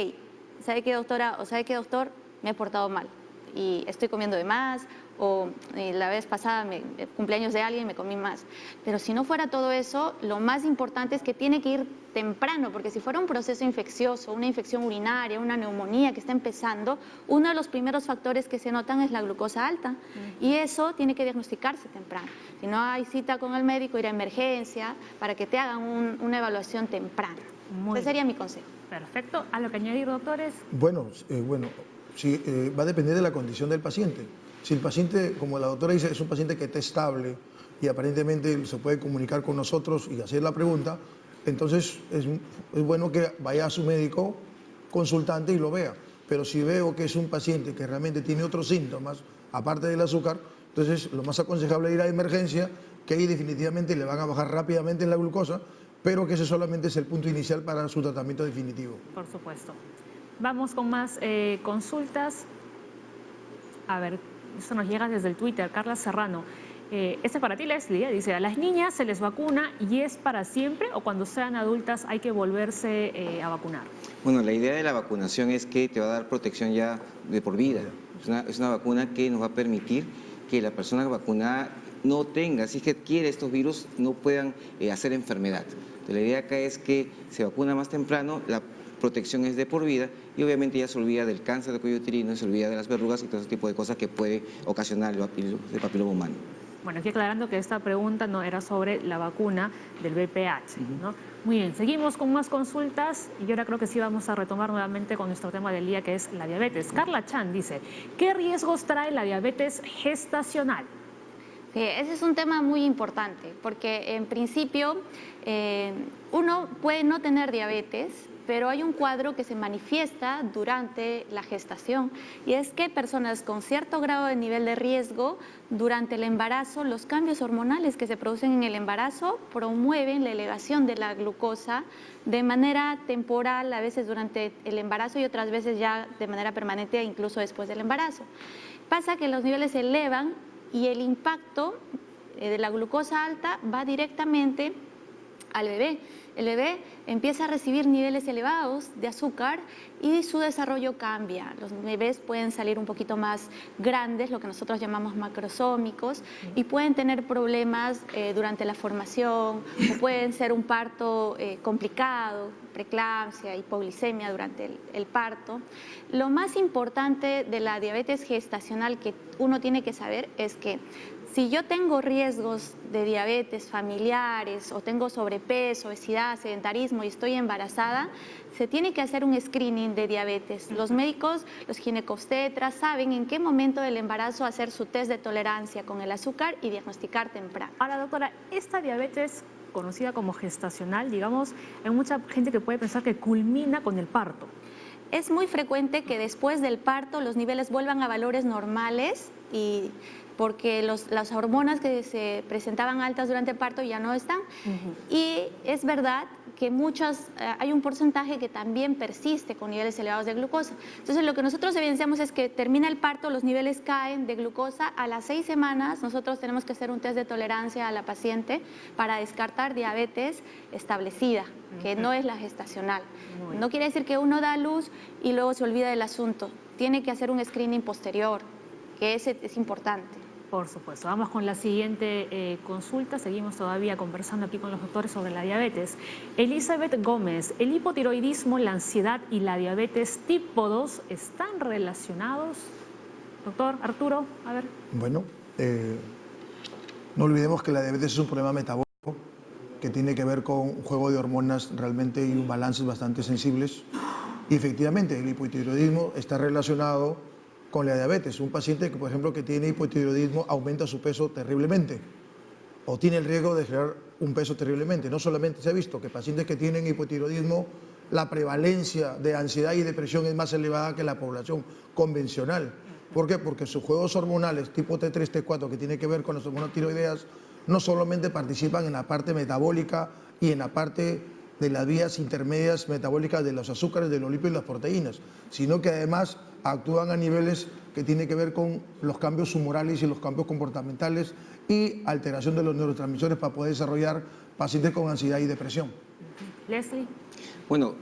¿sabe qué, doctora? O ¿sabe qué, doctor? Me he portado mal y estoy comiendo de más, o la vez pasada, cumpleaños de alguien, me comí más. Pero si no fuera todo eso, lo más importante es que tiene que ir temprano, porque si fuera un proceso infeccioso, una infección urinaria, una neumonía que está empezando, uno de los primeros factores que se notan es la glucosa alta, y eso tiene que diagnosticarse temprano. Si no hay cita con el médico, ir a emergencia para que te hagan una evaluación temprana. Ese sería mi consejo. Perfecto. ¿Algo que añadir, doctores? Bueno, sí, va a depender de la condición del paciente. Si el paciente, como la doctora dice, es un paciente que está estable y aparentemente se puede comunicar con nosotros y hacer la pregunta, entonces es bueno que vaya a su médico consultante y lo vea. Pero si veo que es un paciente que realmente tiene otros síntomas, aparte del azúcar, entonces lo más aconsejable es ir a emergencia, que ahí definitivamente le van a bajar rápidamente la glucosa, pero que ese solamente es el punto inicial para su tratamiento definitivo. Por supuesto. Vamos con más consultas. A ver, esto nos llega desde el Twitter, Carla Serrano. Este para ti, Leslie, dice, ¿a las niñas se les vacuna y es para siempre o cuando sean adultas hay que volverse a vacunar? Bueno, la idea de la vacunación es que te va a dar protección ya de por vida. Es una vacuna que nos va a permitir que la persona vacunada no tenga, si es que adquiere estos virus, no puedan hacer enfermedad. Entonces, la idea acá es que se vacuna más temprano, la protección es de por vida y obviamente ya se olvida del cáncer de cuello uterino, se olvida de las verrugas y todo ese tipo de cosas que puede ocasionar el papiloma humano. Bueno, aquí aclarando que esta pregunta no era sobre la vacuna del VPH, ¿no? Muy bien, seguimos con más consultas y ahora creo que sí vamos a retomar nuevamente con nuestro tema del día, que es la diabetes. Carla Chan dice, ¿qué riesgos trae la diabetes gestacional? Ese es un tema muy importante porque en principio uno puede no tener diabetes, pero hay un cuadro que se manifiesta durante la gestación y es que personas con cierto grado de nivel de riesgo durante el embarazo, los cambios hormonales que se producen en el embarazo promueven la elevación de la glucosa de manera temporal, a veces durante el embarazo y otras veces ya de manera permanente, incluso después del embarazo. Pasa que los niveles se elevan y el impacto de la glucosa alta va directamente al bebé. El bebé empieza a recibir niveles elevados de azúcar y su desarrollo cambia. Los bebés pueden salir un poquito más grandes, lo que nosotros llamamos macrosómicos, y pueden tener problemas durante la formación, o pueden ser un parto complicado, preeclampsia, hipoglicemia durante el parto. Lo más importante de la diabetes gestacional que uno tiene que saber es que si yo tengo riesgos de diabetes familiares o tengo sobrepeso, obesidad, sedentarismo y estoy embarazada, se tiene que hacer un screening de diabetes. Los médicos, los ginecobstetras saben en qué momento del embarazo hacer su test de tolerancia con el azúcar y diagnosticar temprano. Ahora, doctora, esta diabetes conocida como gestacional, digamos, hay mucha gente que puede pensar que culmina con el parto. Es muy frecuente que después del parto los niveles vuelvan a valores normales y porque las hormonas que se presentaban altas durante el parto ya no están. Y es verdad que hay un porcentaje que también persiste con niveles elevados de glucosa. Entonces, lo que nosotros evidenciamos es que termina el parto, los niveles caen de glucosa. A las 6 semanas nosotros tenemos que hacer un test de tolerancia a la paciente para descartar diabetes establecida, que no es la gestacional. No quiere decir que uno da a luz y luego se olvida del asunto. Tiene que hacer un screening posterior, que ese es importante. Por supuesto. Vamos con la siguiente consulta. Seguimos todavía conversando aquí con los doctores sobre la diabetes. Elizabeth Gómez, ¿el hipotiroidismo, la ansiedad y la diabetes tipo 2 están relacionados? Doctor Arturo, a ver. Bueno, no olvidemos que la diabetes es un problema metabólico que tiene que ver con un juego de hormonas realmente y un balance bastante sensibles. Y efectivamente, el hipotiroidismo está relacionado con la diabetes. Un paciente que, por ejemplo, que tiene hipotiroidismo aumenta su peso terriblemente o tiene el riesgo de generar un peso terriblemente. No solamente se ha visto que pacientes que tienen hipotiroidismo, la prevalencia de ansiedad y depresión es más elevada que la población convencional. ¿Por qué? Porque sus juegos hormonales tipo T3, T4, que tiene que ver con las hormonas tiroideas, no solamente participan en la parte metabólica y en la parte de las vías intermedias metabólicas de los azúcares, de los lípidos y las proteínas, sino que además actúan a niveles que tienen que ver con los cambios humorales y los cambios comportamentales y alteración de los neurotransmisores para poder desarrollar pacientes con ansiedad y depresión. Leslie. Bueno,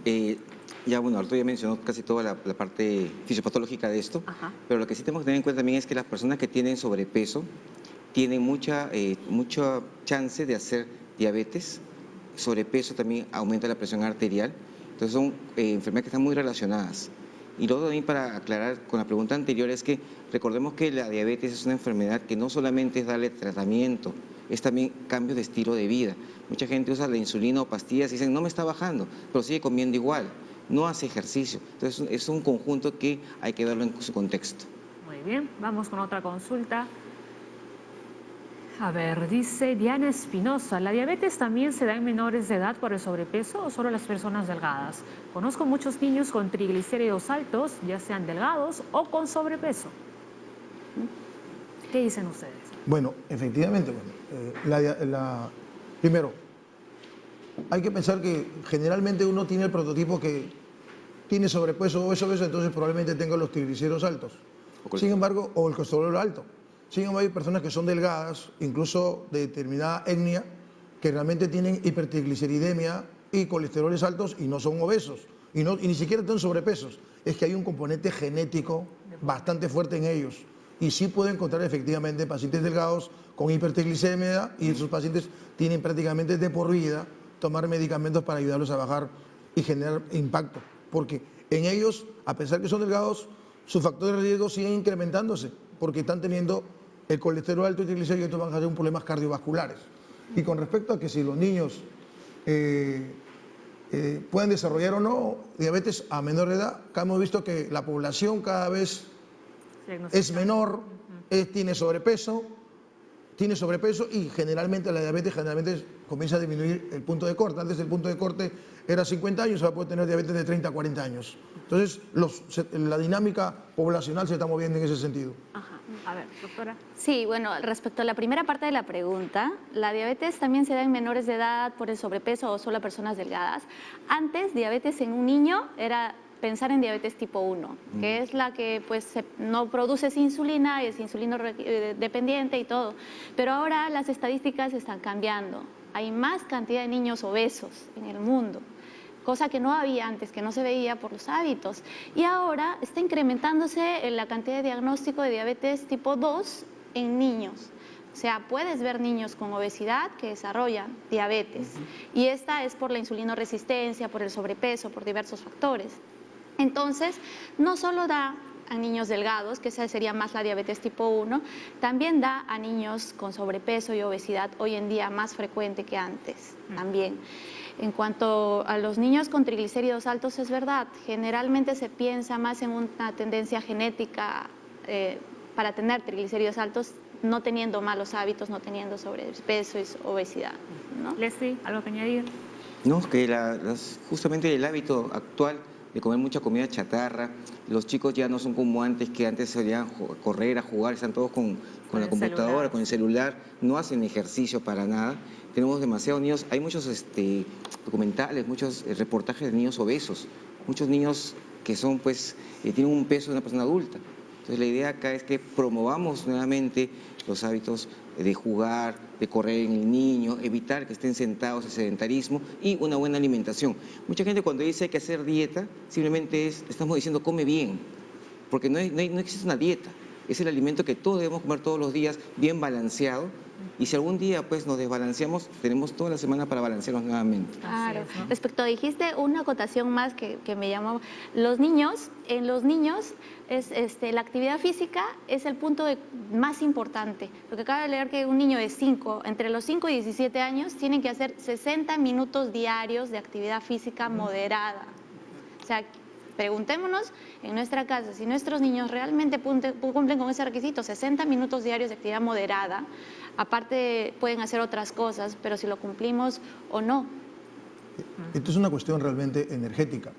Arturo ya mencionó casi toda la parte fisiopatológica de esto, pero lo que sí tenemos que tener en cuenta también es que las personas que tienen sobrepeso tienen mucha chance de hacer diabetes. Sobrepeso también aumenta la presión arterial, entonces son enfermedades que están muy relacionadas. Y luego también para aclarar con la pregunta anterior es que recordemos que la diabetes es una enfermedad que no solamente es darle tratamiento, es también cambio de estilo de vida. Mucha gente usa la insulina o pastillas y dicen no me está bajando, pero sigue comiendo igual, no hace ejercicio. Entonces es un conjunto que hay que verlo en su contexto. Muy bien, vamos con otra consulta. A ver, dice Diana Espinosa, ¿la diabetes también se da en menores de edad por el sobrepeso o solo las personas delgadas? Conozco muchos niños con triglicéridos altos, ya sean delgados o con sobrepeso. ¿Qué dicen ustedes? Bueno, efectivamente, primero, hay que pensar que generalmente uno tiene el prototipo que tiene sobrepeso o obeso, entonces probablemente tenga los triglicéridos altos. Sin embargo, o el colesterol alto. Sin embargo, hay personas que son delgadas, incluso de determinada etnia, que realmente tienen hipertrigliceridemia y colesteroles altos y no son obesos, y ni siquiera tienen sobrepesos. Es que hay un componente genético bastante fuerte en ellos. Y sí puede encontrar efectivamente pacientes delgados con hipertriglicemia y esos pacientes tienen prácticamente de por vida tomar medicamentos para ayudarlos a bajar y generar impacto. Porque en ellos, a pesar que son delgados, sus factores de riesgo siguen incrementándose porque están teniendo el colesterol alto y triglicéridos y estos van a tener problemas cardiovasculares. Y con respecto a que si los niños pueden desarrollar o no diabetes a menor edad, acá hemos visto que la población cada vez es menor, tiene sobrepeso y generalmente la diabetes comienza a disminuir el punto de corte. Antes el punto de corte era 50 años, ahora puede tener diabetes de 30 a 40 años. Entonces la dinámica poblacional se está moviendo en ese sentido. Ajá. A ver, doctora. Sí, bueno, respecto a la primera parte de la pregunta, la diabetes también se da en menores de edad por el sobrepeso o solo a personas delgadas. Antes, diabetes en un niño era pensar en diabetes tipo 1, que es la que pues no produces insulina, es insulino dependiente y todo. Pero ahora las estadísticas están cambiando. Hay más cantidad de niños obesos en el mundo, cosa que no había antes, que no se veía por los hábitos. Y ahora está incrementándose la cantidad de diagnóstico de diabetes tipo 2 en niños. O sea, puedes ver niños con obesidad que desarrollan diabetes. Y esta es por la insulinoresistencia, por el sobrepeso, por diversos factores. Entonces, no solo da a niños delgados, que esa sería más la diabetes tipo 1, también da a niños con sobrepeso y obesidad hoy en día más frecuente que antes también. En cuanto a los niños con triglicéridos altos, es verdad, generalmente se piensa más en una tendencia genética para tener triglicéridos altos, no teniendo malos hábitos, no teniendo sobrepeso y obesidad, ¿no? Leslie, ¿algo que añadir? No, que justamente el hábito actual de comer mucha comida chatarra, los chicos ya no son como antes, que antes salían a correr, a jugar, están todos con con la el computadora, celular. con el celular, no hacen ejercicio para nada. Tenemos demasiados niños, hay muchos documentales, muchos reportajes de niños obesos, muchos niños que son, pues, tienen un peso de una persona adulta. Entonces la idea acá es que promovamos nuevamente los hábitos de jugar, de correr en el niño, evitar que estén sentados, el sedentarismo y una buena alimentación. Mucha gente cuando dice hay que hacer dieta, simplemente estamos diciendo come bien, porque no existe una dieta, es el alimento que todos debemos comer todos los días, bien balanceado, y si algún día pues nos desbalanceamos, tenemos toda la semana para balancearnos nuevamente. Claro. Así es, ¿no? Respecto, dijiste una acotación más que me llamó. En los niños la actividad física es el punto más importante. Porque acabo de leer que un niño de entre los 5 y 17 años tiene que hacer 60 minutos diarios de actividad física moderada. O sea, preguntémonos en nuestra casa si nuestros niños realmente cumplen con ese requisito, 60 minutos diarios de actividad moderada. Aparte pueden hacer otras cosas, pero si lo cumplimos o no. Esto es una cuestión realmente energética.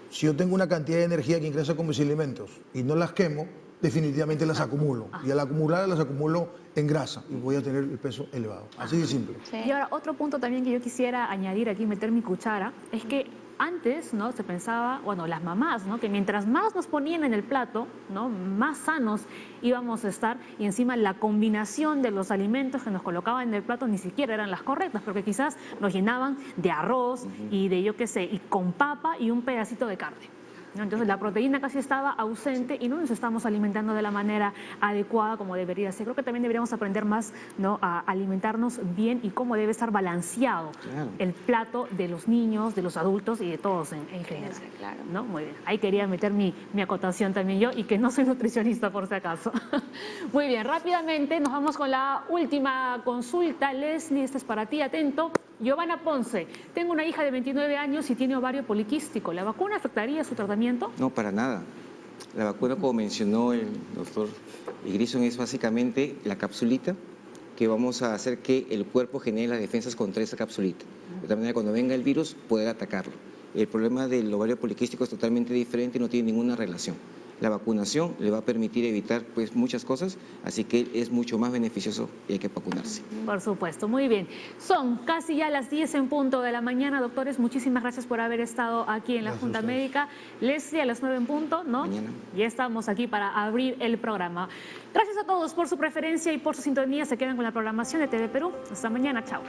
Si yo tengo una cantidad de energía que ingresa con mis alimentos y no las quemo, definitivamente las acumulo. Y al acumular las acumulo en grasa y voy a tener el peso elevado. Así de simple. Sí. Y ahora, otro punto también que yo quisiera añadir aquí, meter mi cuchara, es que antes, ¿no?, se pensaba, bueno, las mamás, ¿no?, que mientras más nos ponían en el plato, ¿no?, más sanos íbamos a estar, y encima la combinación de los alimentos que nos colocaban en el plato ni siquiera eran las correctas, porque quizás nos llenaban de arroz y de, yo qué sé, y con papa y un pedacito de carne, ¿no? Entonces la proteína casi estaba ausente y no nos estamos alimentando de la manera adecuada como debería ser. Creo que también deberíamos aprender más, ¿no?, a alimentarnos bien y cómo debe estar balanceado el plato de los niños, de los adultos y de todos en general. Claro. ¿No? Muy bien. Ahí quería meter mi acotación también yo, y que no soy nutricionista por si acaso. Muy bien, rápidamente nos vamos con la última consulta. Leslie, esta es para ti, atento. Giovanna Ponce, tengo una hija de 29 años y tiene ovario poliquístico. ¿La vacuna afectaría su tratamiento? No, para nada. La vacuna, como mencionó el doctor Grison, es básicamente la capsulita que vamos a hacer que el cuerpo genere las defensas contra esa capsulita. De tal manera que cuando venga el virus, poder atacarlo. El problema del ovario poliquístico es totalmente diferente y no tiene ninguna relación. La vacunación le va a permitir evitar pues muchas cosas, así que es mucho más beneficioso y hay que vacunarse. Por supuesto, muy bien. Son casi ya las 10 en punto de la mañana, doctores. Muchísimas gracias por haber estado aquí en la Junta Médica. Leslie, a las 9 en punto, ¿no? Mañana. Ya estamos aquí para abrir el programa. Gracias a todos por su preferencia y por su sintonía. Se quedan con la programación de TV Perú. Hasta mañana, chao.